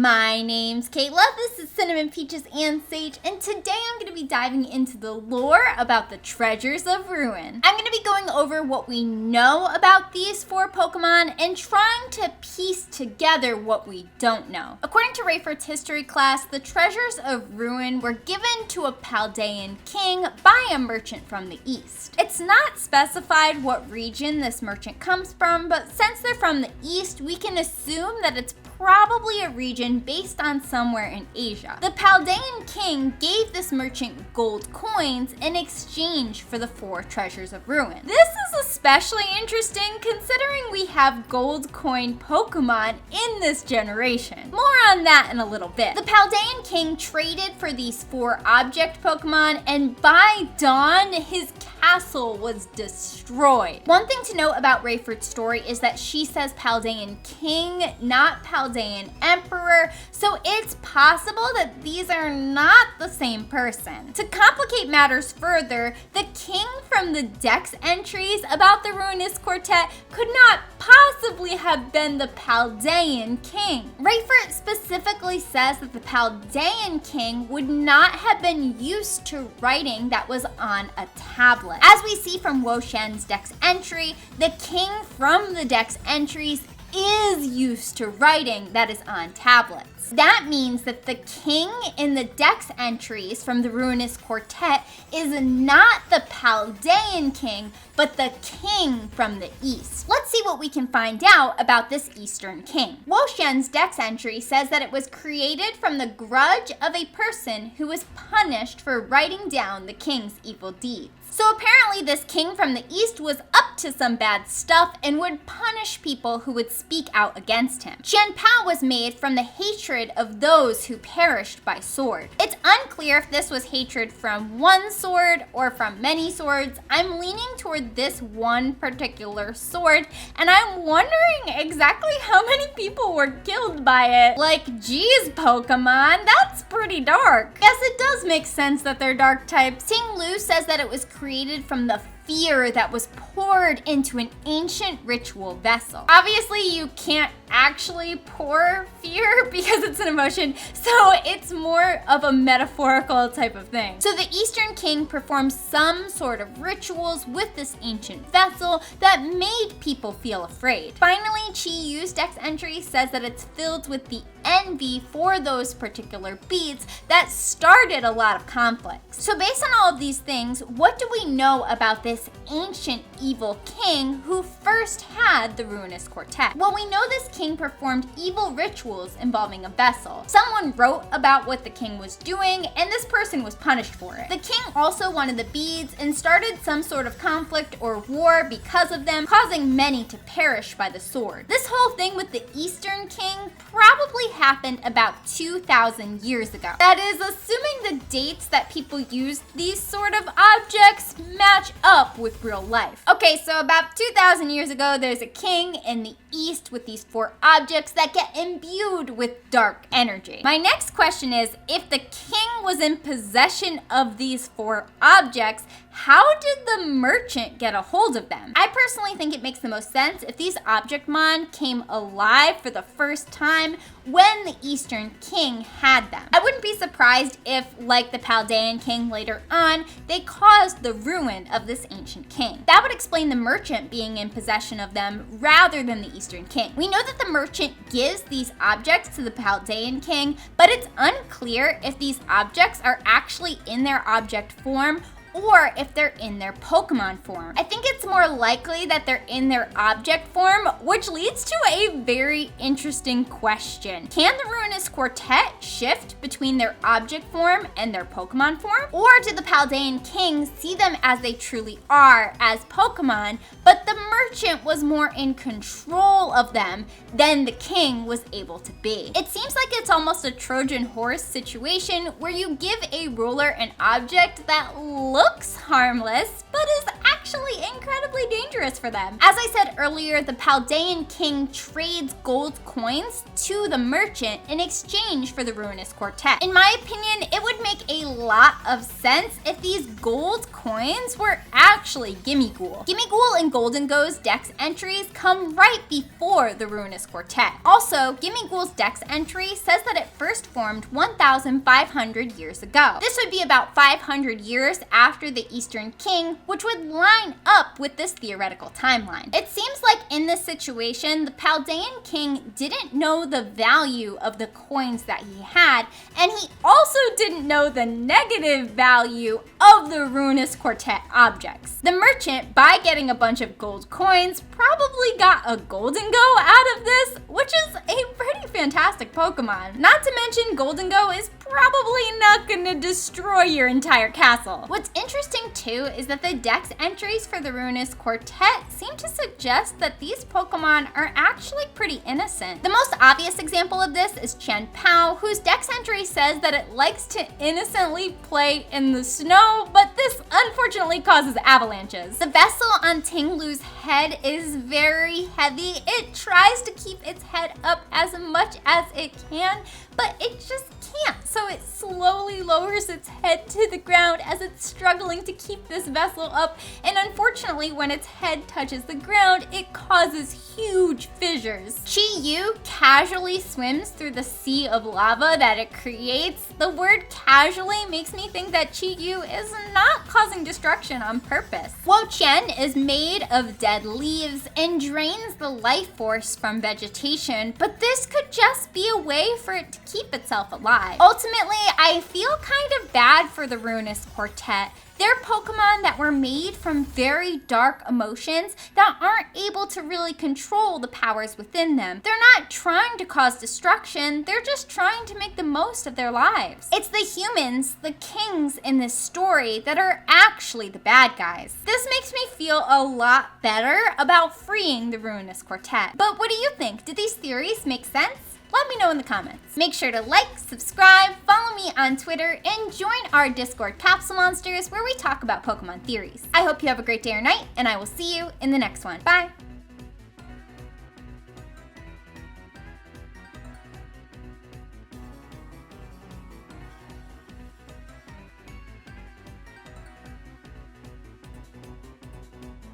My name's Kayla, this is Cinnamon, Peaches, and Sage, and today I'm going to be diving into the lore about the Treasures of Ruin. I'm going to be going over what we know about these 4 Pokemon and trying to piece together what we don't know. According to Rayford's history class, the Treasures of Ruin were given to a Paldean king by a merchant from the east. It's not specified what region this merchant comes from, but since they're from the east, we can assume that it's probably a region based on somewhere in Asia. The Paldean king gave this merchant gold coins in exchange for the 4 Treasures of Ruin. This is especially interesting considering we have gold coin Pokemon in this generation. More on that in a little bit. The Paldean king traded for these 4 object Pokemon, and by dawn, his castle was destroyed. One thing to note about Rayford's story is that she says Paldean king, not Paldean emperor, so it's possible that these are not the same person. To complicate matters further, the king from the Dex entries about the Ruinous Quartet could not possibly have been the Paldean king. Rayford specifically says that the Paldean king would not have been used to writing that was on a tablet. As we see from wo-chien's Dex entry, the king from the Dex entries is used to writing that is on tablets. That means that the king in the Dex entries from the Ruinous Quartet is not the Paldean king, but the king from the east. Let's see what we can find out about this eastern king. wo-chien's Dex entry says that it was created from the grudge of a person who was punished for writing down the king's evil deeds. So apparently this king from the east was up to some bad stuff and would punish people who would speak out against him. Chien-pao was made from the hatred of those who perished by sword. It's unclear if this was hatred from one sword or from many swords. I'm leaning toward this one particular sword, and I'm wondering exactly how many people were killed by it. Like, geez, Pokemon, that's pretty dark. Yes, it does make sense that they're dark types. Ting-lu says that it was created from the fear that was poured into an ancient ritual vessel. Obviously, you can't actually pour fear because it's an emotion, so it's more of a metaphorical type of thing. So the Eastern King performed some sort of rituals with this ancient vessel that made people feel afraid. Finally, Chi Yu's Dex entry says that it's filled with the envy for those particular beads that started a lot of conflicts. So based on all of these things, what do we know about this ancient evil king who first had the Ruinous Quartet? Well, we know this king performed evil rituals involving a vessel. Someone wrote about what the king was doing, and this person was punished for it. The king also wanted the beads and started some sort of conflict or war because of them, causing many to perish by the sword. This whole thing with the Eastern King probably happened about 2,000 years ago. That is, assuming the dates that people used these sort of objects match up with real life. Okay, so about 2,000 years ago, there's a king in the east with these 4 objects that get imbued with dark energy. My next question is, if the king was in possession of these 4 objects, how did the merchant get a hold of them? I personally think it makes the most sense if these Objectmon came alive for the first time when the Eastern King had them. I wouldn't be surprised if, like the Paldean King later on, they caused the ruin of this ancient king. That would explain the merchant being in possession of them rather than the Eastern King. We know that the merchant gives these objects to the Paldean King, but it's unclear if these objects are actually in their object form or if they're in their Pokemon form. I think it's more likely that they're in their object form, which leads to a very interesting question. Can the Ruinous Quartet shift between their object form and their Pokemon form? Or did the Paldean King see them as they truly are, as Pokemon, but the merchant was more in control of them than the king was able to be? It seems like it's almost a Trojan horse situation where you give a ruler an object that looks harmless, but is actually actually incredibly dangerous for them. As I said earlier, the Paldean king trades gold coins to the merchant in exchange for the Ruinous Quartet. In my opinion, it would make a lot of sense if these gold coins were actually Gimmighoul. Gimmighoul and Goldengo's dex entries come right before the Ruinous Quartet. Also, Gimmighoul's dex entry says that it first formed 1,500 years ago. This would be about 500 years after the Eastern King, which would line up with this theoretical timeline. It seems like in this situation, the Paldean king didn't know the value of the coins that he had, and he also didn't know the negative value of the Ruinous Quartet objects. The merchant, by getting a bunch of gold coins, probably got a Goldengo out of this, which is a pretty fantastic Pokemon. Not to mention, Goldengo is probably not gonna destroy your entire castle. What's interesting too is that the dex entries for the Ruinous Quartet seem to suggest that these Pokemon are actually pretty innocent. The most obvious example of this is chien-pao, whose dex entry says that it likes to innocently play in the snow, but this unfortunately causes avalanches. The vessel on ting-lu's head is very heavy. It tries to keep its head up as much as it can, but it just can't. So it slowly lowers its head to the ground as it's struggling to keep this vessel up. And unfortunately, when its head touches the ground, it causes huge fissures. Chi-Yu casually swims through the sea of lava that it creates. The word casually makes me think that Chi-Yu is not causing destruction on purpose. Wo-chien is made of dead leaves and drains the life force from vegetation, but this could just be a way for it to keep itself alive. Ultimately, I feel kind of bad for the Ruinous Quartet. They're Pokemon that were made from very dark emotions that aren't able to really control the powers within them. They're not trying to cause destruction, they're just trying to make the most of their lives. It's the humans, the kings in this story, that are actually the bad guys. This makes me feel a lot better about freeing the Ruinous Quartet. But what do you think? Did these theories make sense? Let me know in the comments. Make sure to like, subscribe, follow me on Twitter, and join our Discord Capsule Monsters where we talk about Pokemon theories. I hope you have a great day or night, and I will see you in the next one. Bye!